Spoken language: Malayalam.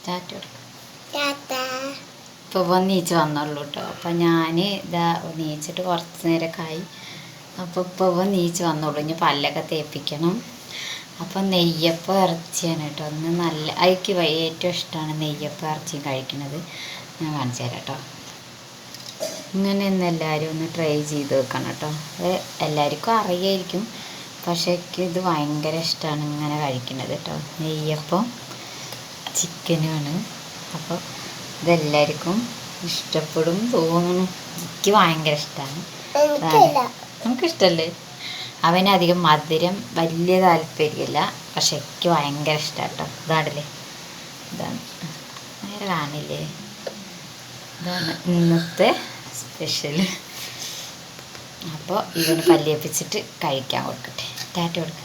ടാറ്റ കൊടുക്കും. ഇപ്പോൾ നീച്ച് വന്നുള്ളൂ കേട്ടോ. അപ്പം ഞാൻ ഇതാ നീച്ചിട്ട് കുറച്ച് നേരമൊക്കെ ആയി. അപ്പോൾ ഇപ്പോൾ നീച്ച് വന്നുള്ളൂ. ഇനി പല്ലൊക്കെ തേപ്പിക്കണം. അപ്പം നെയ്യപ്പം ഇറച്ചിയാണ് കേട്ടോ. ഒന്ന് നല്ല എനിക്ക് ഏറ്റവും ഇഷ്ടമാണ് നെയ്യപ്പം ഇറച്ചിയും കഴിക്കുന്നത്. ഞാൻ കാണിച്ചു തരാം കേട്ടോ. ഇങ്ങനെ ഒന്ന് എല്ലാവരും ഒന്ന് ട്രൈ ചെയ്ത് വെക്കണം കേട്ടോ. എല്ലാവർക്കും അറിയായിരിക്കും, പക്ഷേ എനിക്ക് ഇത് ഭയങ്കര ഇഷ്ടമാണ് ഇങ്ങനെ കഴിക്കുന്നത് കേട്ടോ. നെയ്യപ്പം ചിക്കനുമാണ്. അപ്പോൾ ഇതെല്ലാവർക്കും ഇഷ്ടപ്പെടും തോന്നുന്നു. എനിക്ക് ഭയങ്കര ഇഷ്ടമാണ്. നമുക്കിഷ്ടമല്ലേ? അവനധികം മധുരം വലിയ താല്പര്യമില്ല, പക്ഷെ എനിക്ക് ഭയങ്കര ഇഷ്ടമാണ് കേട്ടോ. ഇതാണല്ലേ, ഇതാണ് നേരെ കാണില്ലേ, ഇതാണ് ഇന്നത്തെ സ്പെഷ്യൽ. അപ്പോൾ ഇവന് പല്ലിയപ്പിച്ചിട്ട് കഴിക്കാൻ കൊടുക്കട്ടെ. ടാറ്റ കൊടുക്കാം.